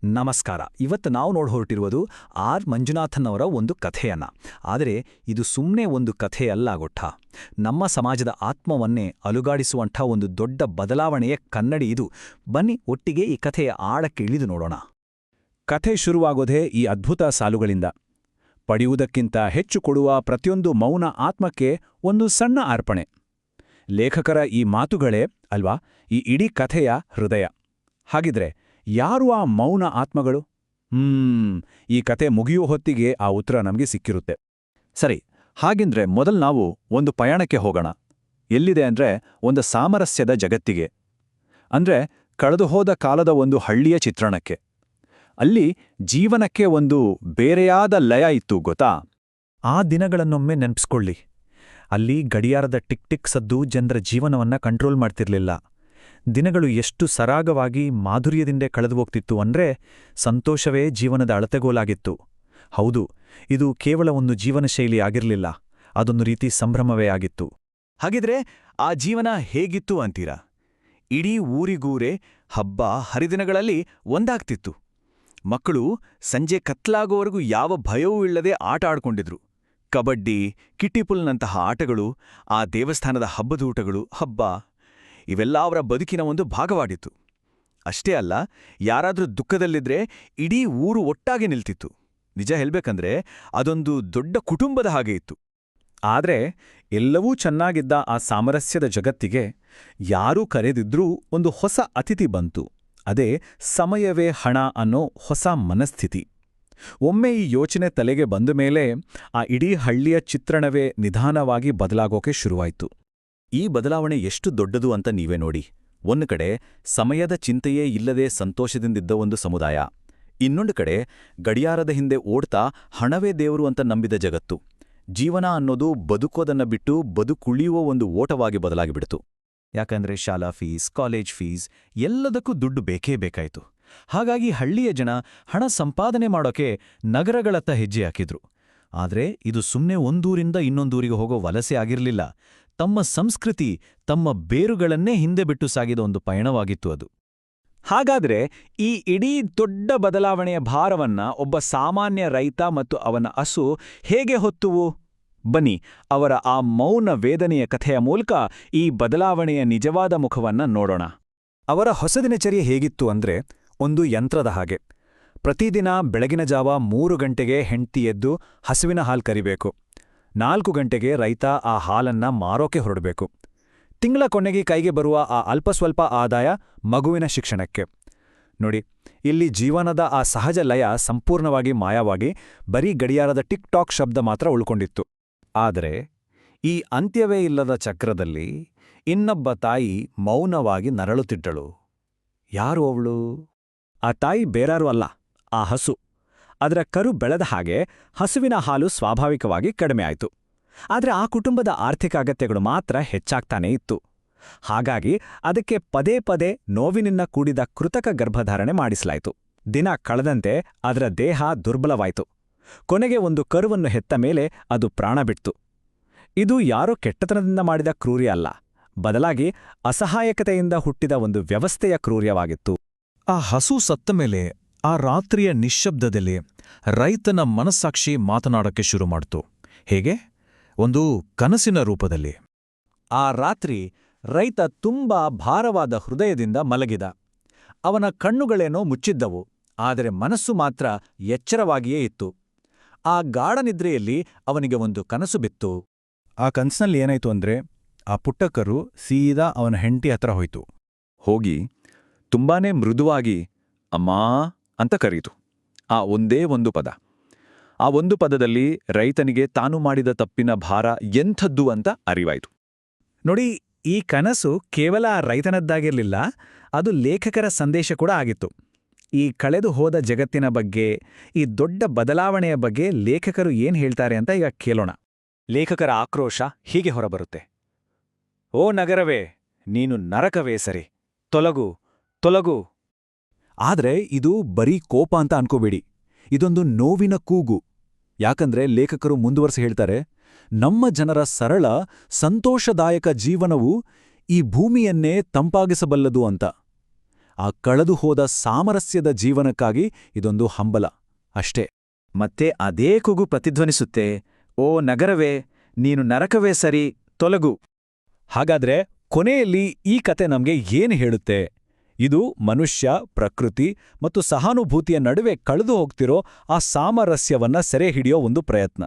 ನಮಸ್ಕಾರ. ಇವತ್ತು ನಾವು ಹೊರಟಿರುವುದು ಆರ್ ಮಂಜುನಾಥನ್ ಅವರ ಒಂದು ಕಥೆಯನ್ನ. ಆದರೆ ಇದು ಸುಮ್ಮನೆ ಒಂದು ಕಥೆಯಲ್ಲ ಗೊಟ್ಟ. ನಮ್ಮ ಸಮಾಜದ ಆತ್ಮವನ್ನೇ ಅಲುಗಾಡಿಸುವಂಥ ಒಂದು ದೊಡ್ಡ ಬದಲಾವಣೆಯ ಕನ್ನಡಿ ಇದು. ಬನ್ನಿ ಒಟ್ಟಿಗೆ ಈ ಕಥೆಯ ಆಳಕ್ಕೆ ಇಳಿದು ನೋಡೋಣ. ಕಥೆ ಶುರುವಾಗೋದೇ ಈ ಅದ್ಭುತ ಸಾಲುಗಳಿಂದ. ಪಡೆಯುವುದಕ್ಕಿಂತ ಹೆಚ್ಚು ಕೊಡುವ ಪ್ರತಿಯೊಂದು ಮೌನ ಆತ್ಮಕ್ಕೆ ಒಂದು ಸಣ್ಣ ಅರ್ಪಣೆ. ಲೇಖಕರ ಈ ಮಾತುಗಳೇ ಅಲ್ವಾ ಈ ಇಡೀ ಕಥೆಯ ಹೃದಯ. ಹಾಗಿದ್ರೆ ಯಾರು ಆ ಮೌನ ಆತ್ಮಗಳು? ಈ ಕತೆ ಮುಗಿಯುವ ಹೊತ್ತಿಗೆ ಆ ಉತ್ತರ ನಮಗೆ ಸಿಕ್ಕಿರುತ್ತೆ. ಸರಿ, ಹಾಗೆಂದ್ರೆ ಮೊದಲು ನಾವು ಒಂದು ಪಯಣಕ್ಕೆ ಹೋಗೋಣ. ಎಲ್ಲಿದೆ ಅಂದ್ರೆ ಒಂದು ಸಾಮರಸ್ಯದ ಜಗತ್ತಿಗೆ. ಅಂದ್ರೆ ಕಳೆದುಹೋದ ಕಾಲದ ಒಂದು ಹಳ್ಳಿಯ ಚಿತ್ರಣಕ್ಕೆ. ಅಲ್ಲಿ ಜೀವನಕ್ಕೆ ಒಂದು ಬೇರೆಯಾದ ಲಯ ಇತ್ತು ಗೊತ್ತಾ? ಆ ದಿನಗಳನ್ನೊಮ್ಮೆ ನೆನ್ಪಿಸ್ಕೊಳ್ಳಿ. ಅಲ್ಲಿ ಗಡಿಯಾರದ ಟಿಕ್ ಟಿಕ್ ಸದ್ದು ಜನರ ಜೀವನವನ್ನ ಕಂಟ್ರೋಲ್ ಮಾಡ್ತಿರ್ಲಿಲ್ಲ. ದಿನಗಳು ಎಷ್ಟು ಸರಾಗವಾಗಿ ಮಾಧುರ್ಯದಿಂದ ಕಳೆದು ಹೋಗ್ತಿತ್ತು ಅಂದ್ರೆ ಸಂತೋಷವೇ ಜೀವನದ ಅಳತೆಗೋಲಾಗಿತ್ತು. ಹೌದು, ಇದು ಕೇವಲ ಒಂದು ಜೀವನ ಶೈಲಿ ಆಗಿರಲಿಲ್ಲ, ಅದೊಂದು ರೀತಿ ಸಂಭ್ರಮವೇ ಆಗಿತ್ತು. ಹಾಗಿದ್ರೆ ಆ ಜೀವನ ಹೇಗಿತ್ತು ಅಂತೀರಾ? ಇಡೀ ಊರಿಗೂರೇ ಹಬ್ಬ ಹರಿದಿನಗಳಲ್ಲಿ ಒಂದಾಗ್ತಿತ್ತು. ಮಕ್ಕಳು ಸಂಜೆ ಕತ್ಲಾಗೋವರೆಗೂ ಯಾವ ಭಯವೂ ಇಲ್ಲದೆ ಆಟ ಆಡ್ಕೊಂಡಿದ್ರು. ಕಬಡ್ಡಿ, ಕಿಟ್ಟಿಪುಲ್ನಂತಹ ಆಟಗಳು, ಆ ದೇವಸ್ಥಾನದ ಹಬ್ಬದೂಟಗಳು, ಇವೆಲ್ಲ ಅವರ ಬದುಕಿನ ಒಂದು ಭಾಗವಾಗಿತ್ತು. ಅಷ್ಟೇ ಅಲ್ಲ, ಯಾರಾದ್ರೂ ದುಃಖದಲ್ಲಿದ್ರೆ ಇಡೀ ಊರು ಒಟ್ಟಾಗಿ ನಿಲ್ತಿತ್ತು. ನಿಜ ಹೇಳ್ಬೇಕಂದ್ರೆ ಅದೊಂದು ದೊಡ್ಡ ಕುಟುಂಬದ ಹಾಗೆ ಇತ್ತು. ಆದ್ರೆ ಎಲ್ಲವೂ ಚೆನ್ನಾಗಿದ್ದ ಆ ಸಾಮರಸ್ಯದ ಜಗತ್ತಿಗೆ ಯಾರೂ ಕರೆದಿದ್ರೂ ಒಂದು ಹೊಸ ಅತಿಥಿ ಬಂತು. ಅದೇ ಸಮಯವೇ ಹಣ ಅನ್ನೋ ಹೊಸ ಮನಸ್ಥಿತಿ. ಒಮ್ಮೆ ಈ ಯೋಚನೆ ತಲೆಗೆ ಬಂದ ಮೇಲೆ ಆ ಇಡೀ ಹಳ್ಳಿಯ ಚಿತ್ರಣವೇ ನಿಧಾನವಾಗಿ ಬದಲಾಗೋಕೆ ಶುರುವಾಯಿತು. ಈ ಬದಲಾವಣೆ ಎಷ್ಟು ದೊಡ್ಡದು ಅಂತ ನೀವೇ ನೋಡಿ. ಒಂದು ಕಡೆ ಸಮಯದ ಚಿಂತೆಯೇ ಇಲ್ಲದೆ ಸಂತೋಷದಿಂದಿದ್ದ ಒಂದು ಸಮುದಾಯ, ಇನ್ನೊಂದು ಕಡೆ ಗಡಿಯಾರದ ಹಿಂದೆ ಓಡ್ತಾ ಹಣವೇ ದೇವರು ಅಂತ ನಂಬಿದ ಜಗತ್ತು. ಜೀವನ ಅನ್ನೋದು ಬದುಕೋದನ್ನ ಬಿಟ್ಟು ಬದುಕುಳಿಯುವ ಒಂದು ಓಟವಾಗಿ ಬದಲಾಗಿಬಿಡ್ತು. ಯಾಕಂದ್ರೆ ಶಾಲಾ ಫೀಸ್, ಕಾಲೇಜ್ ಫೀಸ್ ಎಲ್ಲದಕ್ಕೂ ದುಡ್ಡು ಬೇಕೇ ಬೇಕಾಯಿತು. ಹಾಗಾಗಿ ಹಳ್ಳಿಯ ಜನ ಹಣ ಸಂಪಾದನೆ ಮಾಡೋಕೆ ನಗರಗಳತ್ತ ಹೆಜ್ಜೆ ಹಾಕಿದ್ರು. ಆದ್ರೆ ಇದು ಸುಮ್ಮನೆ ಒಂದೂರಿಂದ ಇನ್ನೊಂದೂರಿಗೆ ಹೋಗೋ ವಲಸೆ ಆಗಿರಲಿಲ್ಲ. ತಮ್ಮ ಸಂಸ್ಕೃತಿ, ತಮ್ಮ ಬೇರುಗಳನ್ನೇ ಹಿಂದೆ ಬಿಟ್ಟು ಸಾಗಿದ ಒಂದು ಪಯಣವಾಗಿತ್ತು ಅದು. ಹಾಗಾದ್ರೆ ಈ ಇಡೀ ದೊಡ್ಡ ಬದಲಾವಣೆಯ ಭಾರವನ್ನ ಒಬ್ಬ ಸಾಮಾನ್ಯ ರೈತ ಮತ್ತು ಅವನ ಹಸು ಹೇಗೆ ಹೊತ್ತುವು? ಬನ್ನಿ, ಅವರ ಆ ಮೌನ ವೇದನೆಯ ಕಥೆಯ ಮೂಲಕ ಈ ಬದಲಾವಣೆಯ ನಿಜವಾದ ಮುಖವನ್ನ ನೋಡೋಣ. ಅವರ ಹೊಸ ದಿನಚರ್ಯೆ ಹೇಗಿತ್ತು ಅಂದ್ರೆ ಒಂದು ಯಂತ್ರದ ಹಾಗೆ. ಪ್ರತಿದಿನ ಬೆಳಗಿನ ಜಾವ 3 ಗಂಟೆಗೆ ಹೆಂಡ್ತಿ ಎದ್ದು ಹಸುವಿನ ಹಾಲು ಕರಿಬೇಕು. 4 ಗಂಟೆಗೆ ರೈತ ಆ ಹಾಲನ್ನ ಮಾರೋಕೆ ಹೊರಡಬೇಕು. ತಿಂಗಳ ಕೊನೆಗೆ ಕೈಗೆ ಬರುವ ಆ ಅಲ್ಪಸ್ವಲ್ಪ ಆದಾಯ ಮಗುವಿನ ಶಿಕ್ಷಣಕ್ಕೆ. ನೋಡಿ, ಇಲ್ಲಿ ಜೀವನದ ಆ ಸಹಜ ಲಯ ಸಂಪೂರ್ಣವಾಗಿ ಮಾಯವಾಗಿ ಬರೀ ಗಡಿಯಾರದ ಟಿಕ್ ಟಾಕ್ ಶಬ್ದ ಮಾತ್ರ ಉಳ್ಕೊಂಡಿತ್ತು. ಆದರೆ ಈ ಅಂತ್ಯವೇ ಇಲ್ಲದ ಚಕ್ರದಲ್ಲಿ ಇನ್ನೊಬ್ಬ ತಾಯಿ ಮೌನವಾಗಿ ನರಳುತ್ತಿದ್ದಳು. ಯಾರು ಅವಳು? ಆ ತಾಯಿ ಬೇರಾರೂ ಅಲ್ಲ, ಆ ಹಸು. ಅದರ ಕರು ಬೆಳೆದ ಹಾಗೆ ಹಸುವಿನ ಹಾಲು ಸ್ವಾಭಾವಿಕವಾಗಿ ಕಡಿಮೆ ಆಯಿತು. ಆದರೆ ಆ ಕುಟುಂಬದ ಆರ್ಥಿಕ ಅಗತ್ಯಗಳು ಮಾತ್ರ ಹೆಚ್ಚಾಗ್ತಾನೇ ಇತ್ತು. ಹಾಗಾಗಿ ಅದಕ್ಕೆ ಪದೇ ಪದೇ ನೋವಿನಿಂದ ಕೂಡಿದ ಕೃತಕ ಗರ್ಭಧಾರಣೆ ಮಾಡಿಸಲಾಯಿತು. ದಿನ ಕಳೆದಂತೆ ಅದರ ದೇಹ ದುರ್ಬಲವಾಯಿತು. ಕೊನೆಗೆ ಒಂದು ಕರುವನ್ನು ಹೆತ್ತ ಮೇಲೆ ಅದು ಪ್ರಾಣ ಬಿಡ್ತು. ಇದು ಯಾರೋ ಕೆಟ್ಟತನದಿಂದ ಮಾಡಿದ ಕ್ರೂರ್ಯ ಅಲ್ಲ, ಬದಲಾಗಿ ಅಸಹಾಯಕತೆಯಿಂದ ಹುಟ್ಟಿದ ಒಂದು ವ್ಯವಸ್ಥೆಯ ಕ್ರೂರ್ಯವಾಗಿತ್ತು. ಆ ಹಸು ಸತ್ತ ಮೇಲೆ ಆ ರಾತ್ರಿಯ ನಿಶ್ಶಬ್ದದಲ್ಲಿ ರೈತನ ಮನಸ್ಸಾಕ್ಷಿ ಮಾತನಾಡಕ್ಕೆ ಶುರು ಮಾಡ್ತು. ಹೇಗೆ? ಒಂದು ಕನಸಿನ ರೂಪದಲ್ಲಿ. ಆ ರಾತ್ರಿ ರೈತ ತುಂಬಾ ಭಾರವಾದ ಹೃದಯದಿಂದ ಮಲಗಿದ. ಅವನ ಕಣ್ಣುಗಳೇನೋ ಮುಚ್ಚಿದ್ದವು, ಆದರೆ ಮನಸ್ಸು ಮಾತ್ರ ಎಚ್ಚರವಾಗಿಯೇ ಇತ್ತು. ಆ ಗಾಢನಿದ್ರೆಯಲ್ಲಿ ಅವನಿಗೆ ಒಂದು ಕನಸು ಬಿತ್ತು. ಆ ಕನಸಿನಲ್ಲಿ ಏನಾಯ್ತು ಅಂದ್ರೆ, ಆ ಪುಟ್ಟಕರು ಸೀದಾ ಅವನ ಹೆಂಡತಿ ಹತ್ರ ಹೋಯ್ತು. ಹೋಗಿ ತುಂಬಾನೇ ಮೃದುವಾಗಿ ಅಮ್ಮಾ ಅಂತ ಕರೀತು. ಆ ಒಂದೇ ಒಂದು ಪದ. ಆ ಒಂದು ಪದದಲ್ಲಿ ರೈತನಿಗೆ ತಾನು ಮಾಡಿದ ತಪ್ಪಿನ ಭಾರ ಎಂಥದ್ದು ಅಂತ ಅರಿವಾಯಿತು. ನೋಡಿ, ಈ ಕನಸು ಕೇವಲ ರೈತನದ್ದಾಗಿರಲಿಲ್ಲ, ಅದು ಲೇಖಕರ ಸಂದೇಶ ಕೂಡ ಆಗಿತ್ತು. ಈ ಕಳೆದು ಹೋದ ಜಗತ್ತಿನ ಬಗ್ಗೆ, ಈ ದೊಡ್ಡ ಬದಲಾವಣೆಯ ಬಗ್ಗೆ ಲೇಖಕರು ಏನ್ ಹೇಳ್ತಾರೆ ಅಂತ ಈಗ ಕೇಳೋಣ. ಲೇಖಕರ ಆಕ್ರೋಶ ಹೀಗೆ ಹೊರಬರುತ್ತೆ. ಓ ನಗರವೇ, ನೀನು ನರಕವೇ ಸರಿ, ತೊಲಗು ತೊಲಗು. ಆದ್ರೆ ಇದು ಬರೀ ಕೋಪ ಅಂತ ಅನ್ಕೋಬೇಡಿ, ಇದೊಂದು ನೋವಿನ ಕೂಗು. ಯಾಕಂದ್ರೆ ಲೇಖಕರು ಮುಂದುವರೆಸಿ ಹೇಳ್ತಾರೆ, ನಮ್ಮ ಜನರ ಸರಳ ಸಂತೋಷದಾಯಕ ಜೀವನವು ಈ ಭೂಮಿಯನ್ನೇ ತಂಪಾಗಿಸಬಲ್ಲದು ಅಂತ. ಆ ಕಳೆದುಹೋದ ಸಾಮರಸ್ಯದ ಜೀವನಕ್ಕಾಗಿ ಇದೊಂದು ಹಂಬಲ ಅಷ್ಟೇ. ಮತ್ತೆ ಅದೇ ಕೂಗು ಪ್ರತಿಧ್ವನಿಸುತ್ತೆ, ಓ ನಗರವೇ, ನೀನು ನರಕವೇ ಸರಿ, ತೊಲಗು. ಹಾಗಾದ್ರೆ ಕೊನೆಯಲ್ಲಿ ಈ ಕತೆ ನಮ್ಗೆ ಏನು ಹೇಳುತ್ತೆ? ಇದು ಮನುಷ್ಯ, ಪ್ರಕೃತಿ ಮತ್ತು ಸಹಾನುಭೂತಿಯ ನಡುವೆ ಕಳೆದು ಹೋಗ್ತಿರೋ ಆ ಸಾಮರಸ್ಯವನ್ನ ಸೆರೆ ಹಿಡಿಯೋ ಒಂದು ಪ್ರಯತ್ನ.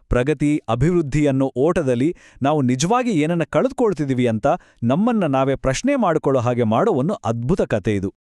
ಪ್ರಗತಿ, ಅಭಿವೃದ್ಧಿ ಅನ್ನೋ ಓಟದಲ್ಲಿ ನಾವು ನಿಜವಾಗಿ ಏನನ್ನ ಕಳೆದುಕೊಳ್ತಿದೀವಿ ಅಂತ ನಮ್ಮನ್ನ ನಾವೇ ಪ್ರಶ್ನೆ ಮಾಡಿಕೊಳ್ಳೋ ಹಾಗೆ ಮಾಡೋ ಒಂದು ಅದ್ಭುತ ಕತೆ ಇದು.